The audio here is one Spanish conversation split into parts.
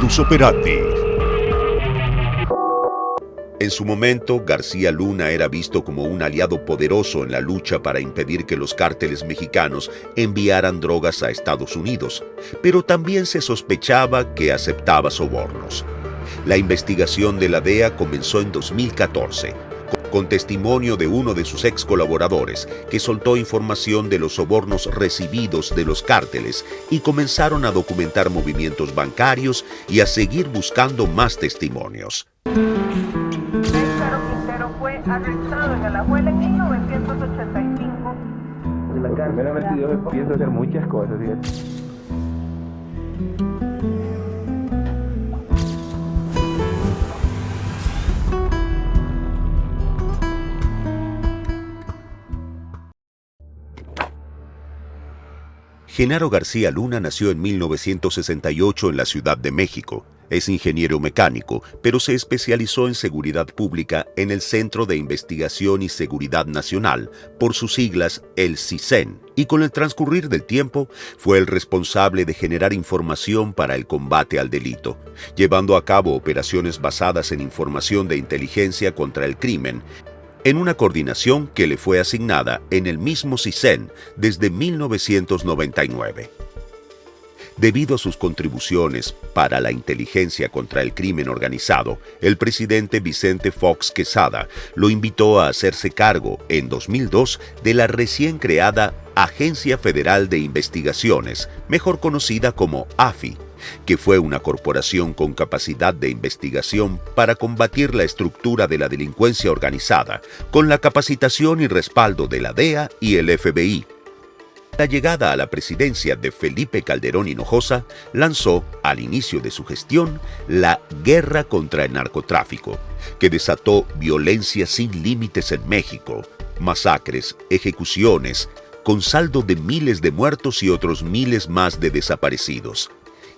Modus operandi. En su momento, García Luna era visto como un aliado poderoso en la lucha para impedir que los cárteles mexicanos enviaran drogas a Estados Unidos, pero también se sospechaba que aceptaba sobornos. La investigación de la DEA comenzó en 2014, con testimonio de uno de sus ex colaboradores, que soltó información de los sobornos recibidos de los cárteles y comenzaron a documentar movimientos bancarios y a seguir buscando más testimonios. Fue arrestado en Alajuela en 1985. Primeramente Dios empieza a hacer muchas cosas, fíjate. Genaro García Luna nació en 1968 en la Ciudad de México. Es ingeniero mecánico, pero se especializó en seguridad pública en el Centro de Investigación y Seguridad Nacional, por sus siglas el CISEN, y con el transcurrir del tiempo fue el responsable de generar información para el combate al delito, llevando a cabo operaciones basadas en información de inteligencia contra el crimen, en una coordinación que le fue asignada en el mismo CISEN desde 1999. Debido a sus contribuciones para la inteligencia contra el crimen organizado, el presidente Vicente Fox Quesada lo invitó a hacerse cargo, en 2002, de la recién creada Agencia Federal de Investigaciones, mejor conocida como AFI, que fue una corporación con capacidad de investigación para combatir la estructura de la delincuencia organizada, con la capacitación y respaldo de la DEA y el FBI. La llegada a la presidencia de Felipe Calderón Hinojosa lanzó, al inicio de su gestión, la guerra contra el narcotráfico, que desató violencia sin límites en México, masacres, ejecuciones, con saldo de miles de muertos y otros miles más de desaparecidos.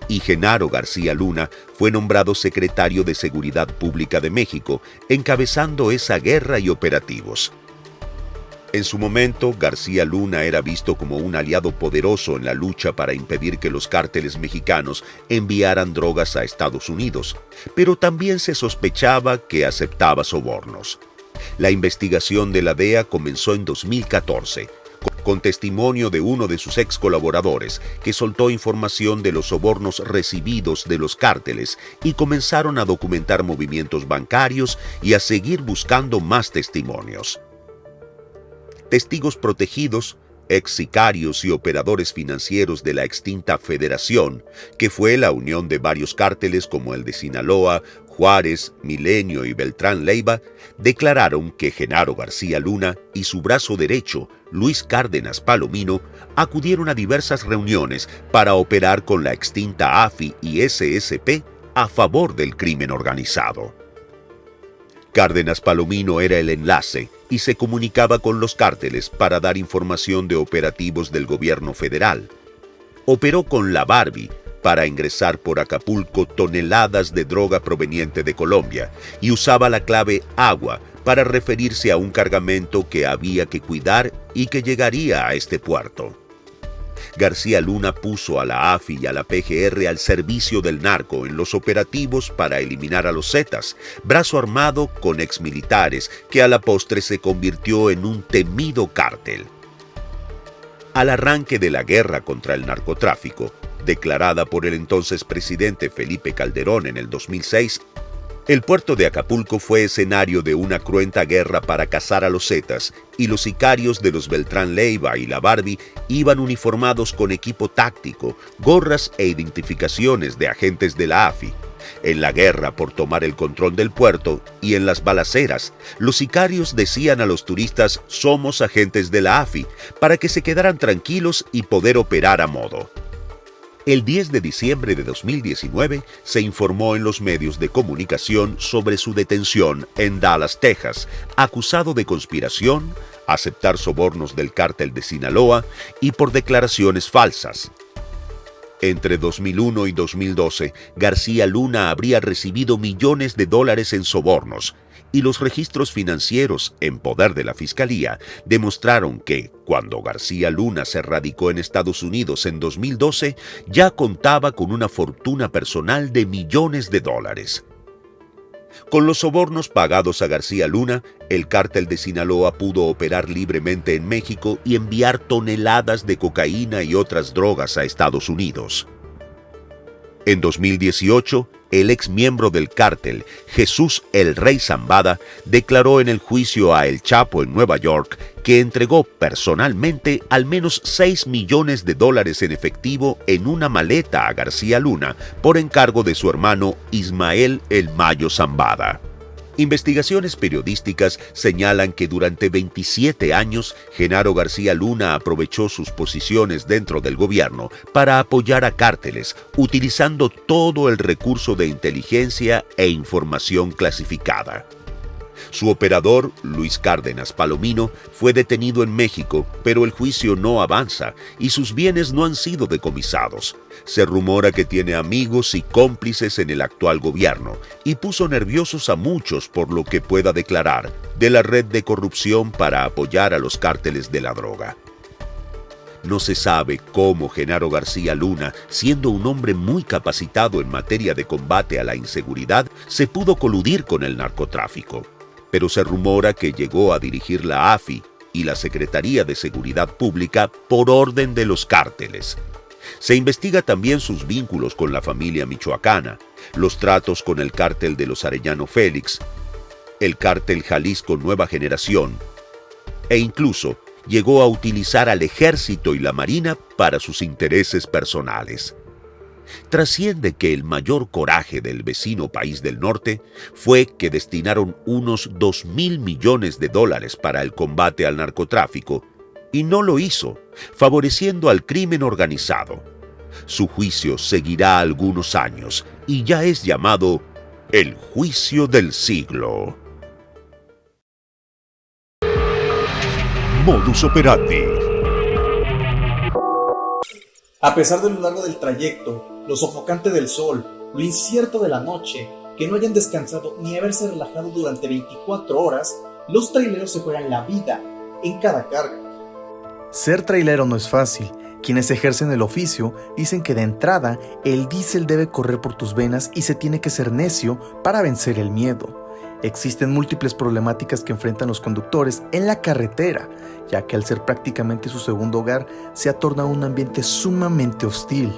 Y Genaro García Luna fue nombrado secretario de Seguridad Pública de México, encabezando esa guerra y operativos. En su momento, García Luna era visto como un aliado poderoso en la lucha para impedir que los cárteles mexicanos enviaran drogas a Estados Unidos, pero también se sospechaba que aceptaba sobornos. La investigación de la DEA comenzó en 2014, con testimonio de uno de sus ex colaboradores, que soltó información de los sobornos recibidos de los cárteles y comenzaron a documentar movimientos bancarios y a seguir buscando más testimonios. Testigos protegidos, ex sicarios y operadores financieros de la extinta Federación, que fue la unión de varios cárteles como el de Sinaloa, Juárez, Milenio y Beltrán Leiva, declararon que Genaro García Luna y su brazo derecho, Luis Cárdenas Palomino, acudieron a diversas reuniones para operar con la extinta AFI y SSP a favor del crimen organizado. Cárdenas Palomino era el enlace y se comunicaba con los cárteles para dar información de operativos del gobierno federal. Operó con la Barbie para ingresar por Acapulco toneladas de droga proveniente de Colombia y usaba la clave agua para referirse a un cargamento que había que cuidar y que llegaría a este puerto. García Luna puso a la AFI y a la PGR al servicio del narco en los operativos para eliminar a los Zetas, brazo armado con exmilitares que a la postre se convirtió en un temido cártel. Al arranque de la guerra contra el narcotráfico, declarada por el entonces presidente Felipe Calderón en el 2006, el puerto de Acapulco fue escenario de una cruenta guerra para cazar a los Zetas, y los sicarios de los Beltrán Leiva y la Barbie iban uniformados con equipo táctico, gorras e identificaciones de agentes de la AFI. En la guerra por tomar el control del puerto y en las balaceras, los sicarios decían a los turistas «somos agentes de la AFI», para que se quedaran tranquilos y poder operar a modo. El 10 de diciembre de 2019 se informó en los medios de comunicación sobre su detención en Dallas, Texas, acusado de conspiración, aceptar sobornos del cártel de Sinaloa y por declaraciones falsas. Entre 2001 y 2012, García Luna habría recibido millones de dólares en sobornos, y los registros financieros en poder de la Fiscalía demostraron que, Cuando García Luna se radicó en Estados Unidos en 2012, ya contaba con una fortuna personal de millones de dólares. Con los sobornos pagados a García Luna, el cártel de Sinaloa pudo operar libremente en México y enviar toneladas de cocaína y otras drogas a Estados Unidos. En 2018, el ex miembro del cártel, Jesús el Rey Zambada, declaró en el juicio a El Chapo en Nueva York que entregó personalmente al menos $6 millones en efectivo en una maleta a García Luna por encargo de su hermano Ismael El Mayo Zambada. Investigaciones periodísticas señalan que durante 27 años, Genaro García Luna aprovechó sus posiciones dentro del gobierno para apoyar a cárteles, utilizando todo el recurso de inteligencia e información clasificada. Su operador, Luis Cárdenas Palomino, fue detenido en México, pero el juicio no avanza y sus bienes no han sido decomisados. Se rumora que tiene amigos y cómplices en el actual gobierno y puso nerviosos a muchos por lo que pueda declarar de la red de corrupción para apoyar a los cárteles de la droga. No se sabe cómo Genaro García Luna, siendo un hombre muy capacitado en materia de combate a la inseguridad, se pudo coludir con el narcotráfico. Pero se rumora que llegó a dirigir la AFI y la Secretaría de Seguridad Pública por orden de los cárteles. Se investiga también sus vínculos con la familia michoacana, los tratos con el cártel de los Arellano Félix, el cártel Jalisco Nueva Generación, e incluso llegó a utilizar al ejército y la marina para sus intereses personales. Trasciende que el mayor coraje del vecino país del norte fue que destinaron unos $2,000 millones para el combate al narcotráfico, y no lo hizo, favoreciendo al crimen organizado. Su juicio seguirá algunos años y ya es llamado el juicio del siglo. Modus operandi. A pesar de lo largo del trayecto, lo sofocante del sol, lo incierto de la noche, que no hayan descansado ni haberse relajado durante 24 horas, los traileros se juegan la vida en cada carga. Ser trailero no es fácil. Quienes ejercen el oficio dicen que de entrada el diésel debe correr por tus venas y se tiene que ser necio para vencer el miedo. Existen múltiples problemáticas que enfrentan los conductores en la carretera, ya que al ser prácticamente su segundo hogar, se torna un ambiente sumamente hostil.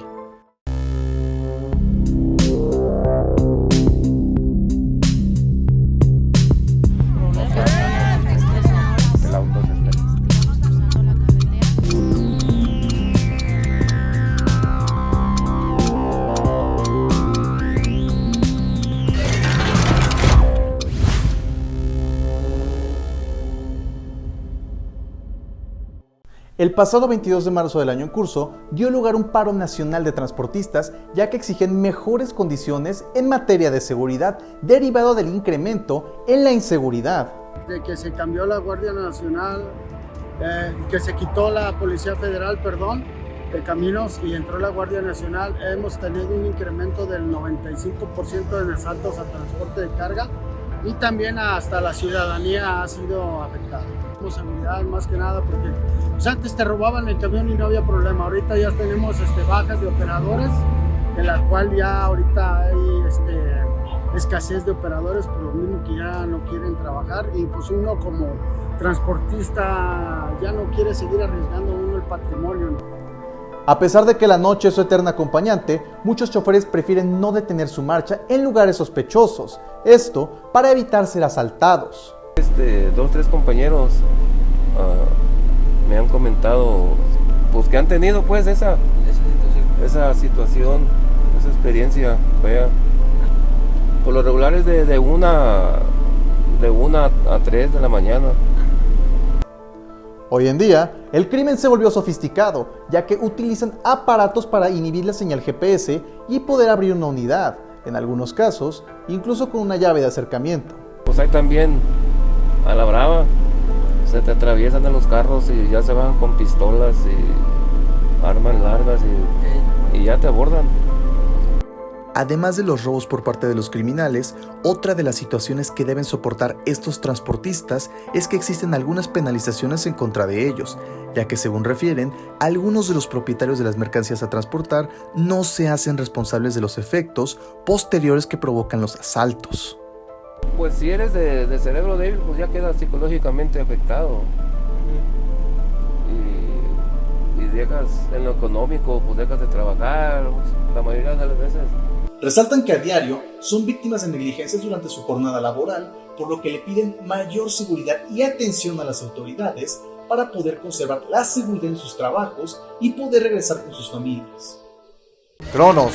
El pasado 22 de marzo del año en curso dio lugar un paro nacional de transportistas, ya que exigen mejores condiciones en materia de seguridad derivado del incremento en la inseguridad. De que se cambió la Guardia Nacional, que se quitó la Policía Federal, de caminos y entró la Guardia Nacional, hemos tenido un incremento del 95% en asaltos a transporte de carga y también hasta la ciudadanía ha sido afectada. Seguridad más que nada porque pues antes te robaban el camión y no había problema, ahorita ya tenemos bajas de operadores, en la cual ya ahorita hay escasez de operadores por lo mismo que ya no quieren trabajar y pues uno como transportista ya no quiere seguir arriesgando uno el patrimonio. A pesar de que la noche es su eterna acompañante, muchos choferes prefieren no detener su marcha en lugares sospechosos, esto para evitar ser asaltados. 2-3 compañeros me han comentado pues que han tenido pues esa situación, esa experiencia fea. Por lo regular es de 1 a 3 de la mañana. Hoy en día, el crimen se volvió sofisticado, ya que utilizan aparatos para inhibir la señal GPS y poder abrir una unidad, en algunos casos, incluso con una llave de acercamiento. Pues hay también a la brava, se te atraviesan en los carros y ya se van con pistolas y armas largas y ya te abordan. Además de los robos por parte de los criminales, otra de las situaciones que deben soportar estos transportistas es que existen algunas penalizaciones en contra de ellos, ya que según refieren, algunos de los propietarios de las mercancías a transportar no se hacen responsables de los efectos posteriores que provocan los asaltos. Pues si eres de cerebro débil, pues ya quedas psicológicamente afectado. Y dejas en lo económico, pues dejas de trabajar, la mayoría de las veces. Resaltan que a diario son víctimas de negligencias durante su jornada laboral, por lo que le piden mayor seguridad y atención a las autoridades para poder conservar la seguridad en sus trabajos y poder regresar con sus familias. Cronos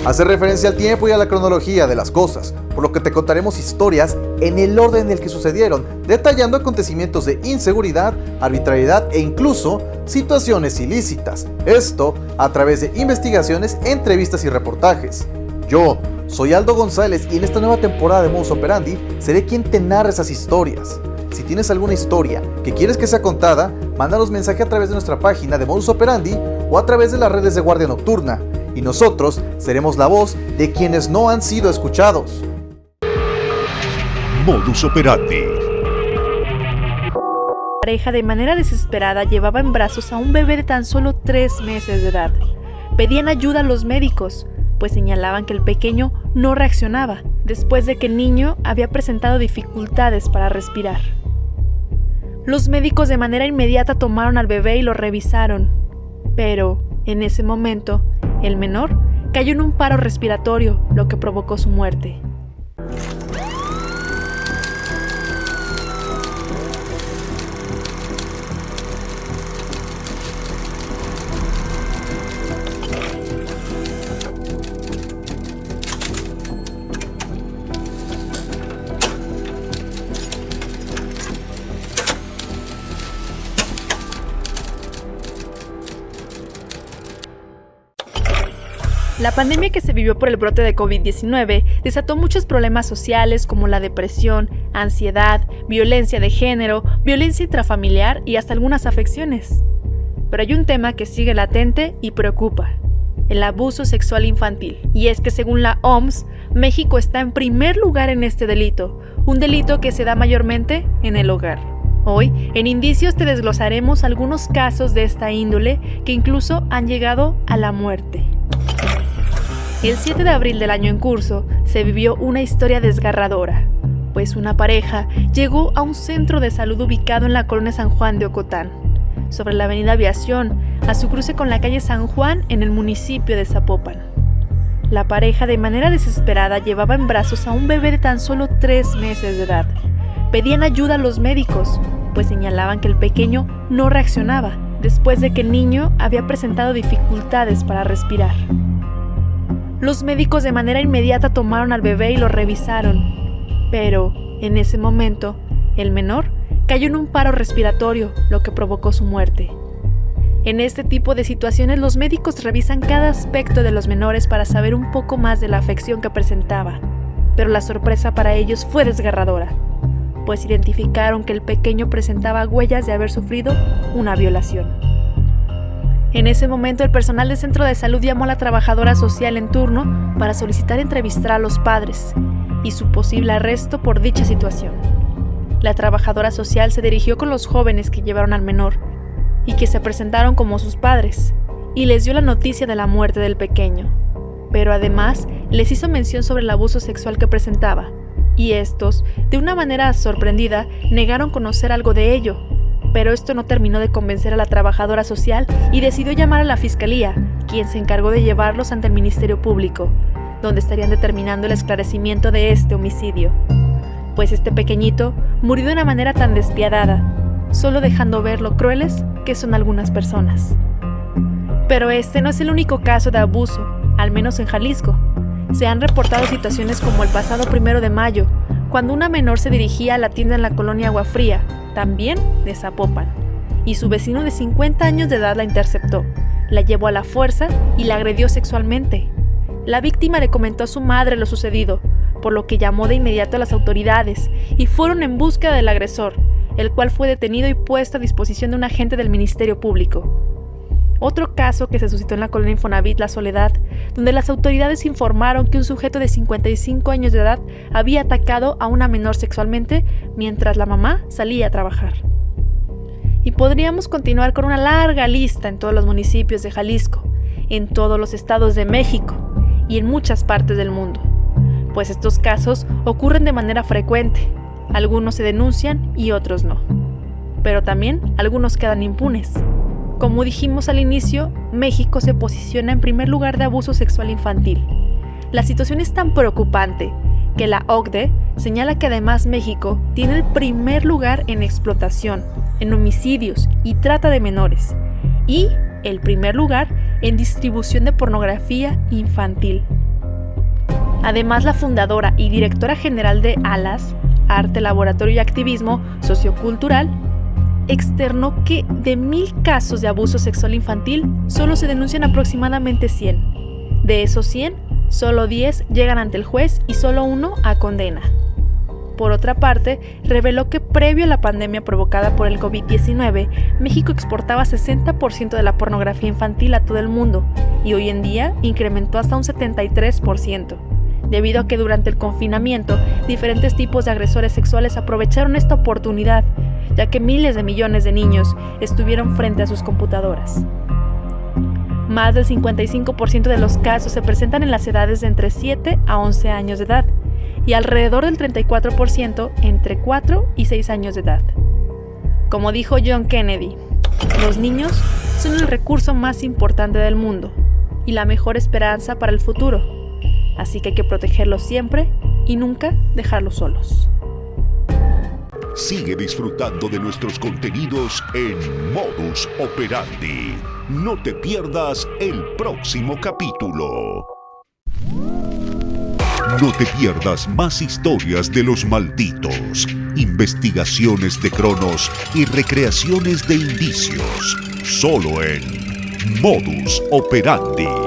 hace referencia al tiempo y a la cronología de las cosas, por lo que te contaremos historias en el orden en el que sucedieron, detallando acontecimientos de inseguridad, arbitrariedad e incluso situaciones ilícitas. Esto a través de investigaciones, entrevistas y reportajes. Yo soy Aldo González y en esta nueva temporada de Modus Operandi seré quien te narre esas historias. Si tienes alguna historia que quieres que sea contada, mándanos mensaje a través de nuestra página de Modus Operandi o a través de las redes de Guardia Nocturna, y nosotros seremos la voz de quienes no han sido escuchados. Modus Operandi. La pareja de manera desesperada llevaba en brazos a un bebé de tan solo 3 meses de edad. Pedían ayuda a los médicos, pues señalaban que el pequeño no reaccionaba, después de que el niño había presentado dificultades para respirar. Los médicos de manera inmediata tomaron al bebé y lo revisaron, pero en ese momento, el menor cayó en un paro respiratorio, lo que provocó su muerte. La pandemia que se vivió por el brote de COVID-19 desató muchos problemas sociales como la depresión, ansiedad, violencia de género, violencia intrafamiliar y hasta algunas afecciones. Pero hay un tema que sigue latente y preocupa: el abuso sexual infantil. Y es que según la OMS, México está en primer lugar en este delito, un delito que se da mayormente en el hogar. Hoy, en Indicios te desglosaremos algunos casos de esta índole que incluso han llegado a la muerte. El 7 de abril del año en curso se vivió una historia desgarradora, pues una pareja llegó a un centro de salud ubicado en la colonia San Juan de Ocotán, sobre la avenida Aviación, a su cruce con la calle San Juan en el municipio de Zapopan. La pareja de manera desesperada llevaba en brazos a un bebé de tan solo 3 meses de edad. Pedían ayuda a los médicos, pues señalaban que el pequeño no reaccionaba, después de que el niño había presentado dificultades para respirar. Los médicos de manera inmediata tomaron al bebé y lo revisaron, pero en ese momento, el menor cayó en un paro respiratorio, lo que provocó su muerte. En este tipo de situaciones, los médicos revisan cada aspecto de los menores para saber un poco más de la afección que presentaba, pero la sorpresa para ellos fue desgarradora, pues identificaron que el pequeño presentaba huellas de haber sufrido una violación. En ese momento, el personal del centro de salud llamó a la trabajadora social en turno para solicitar entrevistar a los padres y su posible arresto por dicha situación. La trabajadora social se dirigió con los jóvenes que llevaron al menor y que se presentaron como sus padres, y les dio la noticia de la muerte del pequeño, pero además les hizo mención sobre el abuso sexual que presentaba, y estos, de una manera sorprendida, negaron conocer algo de ello. Pero esto no terminó de convencer a la trabajadora social y decidió llamar a la fiscalía, quien se encargó de llevarlos ante el Ministerio Público, donde estarían determinando el esclarecimiento de este homicidio. Pues este pequeñito murió de una manera tan despiadada, solo dejando ver lo crueles que son algunas personas. Pero este no es el único caso de abuso, al menos en Jalisco. Se han reportado situaciones como el pasado 1 de mayo, cuando una menor se dirigía a la tienda en la colonia Agua Fría, también de Zapopan, y su vecino de 50 años de edad la interceptó, la llevó a la fuerza y la agredió sexualmente. La víctima le comentó a su madre lo sucedido, por lo que llamó de inmediato a las autoridades y fueron en búsqueda del agresor, el cual fue detenido y puesto a disposición de un agente del Ministerio Público. Otro caso que se suscitó en la colonia Infonavit La Soledad, donde las autoridades informaron que un sujeto de 55 años de edad había atacado a una menor sexualmente mientras la mamá salía a trabajar. Y podríamos continuar con una larga lista en todos los municipios de Jalisco, en todos los estados de México y en muchas partes del mundo, pues estos casos ocurren de manera frecuente. Algunos se denuncian y otros no, pero también algunos quedan impunes. Como dijimos al inicio, México se posiciona en primer lugar de abuso sexual infantil. La situación es tan preocupante que la OCDE señala que además México tiene el primer lugar en explotación, en homicidios y trata de menores, y el primer lugar en distribución de pornografía infantil. Además, la fundadora y directora general de ALAS, Arte, Laboratorio y Activismo Sociocultural, externó que de 1,000 casos de abuso sexual infantil, solo se denuncian aproximadamente 100. De esos 100, solo 10 llegan ante el juez y solo 1 a condena. Por otra parte, reveló que previo a la pandemia provocada por el COVID-19, México exportaba 60% de la pornografía infantil a todo el mundo y hoy en día incrementó hasta un 73%, debido a que durante el confinamiento, diferentes tipos de agresores sexuales aprovecharon esta oportunidad, ya que miles de millones de niños estuvieron frente a sus computadoras. Más del 55% de los casos se presentan en las edades de entre 7 a 11 años de edad y alrededor del 34% entre 4 y 6 años de edad. Como dijo John Kennedy, los niños son el recurso más importante del mundo y la mejor esperanza para el futuro, así que hay que protegerlos siempre y nunca dejarlos solos. Sigue disfrutando de nuestros contenidos en Modus Operandi. No te pierdas el próximo capítulo. No te pierdas más historias de los malditos, investigaciones de cronos y recreaciones de indicios. Solo en Modus Operandi.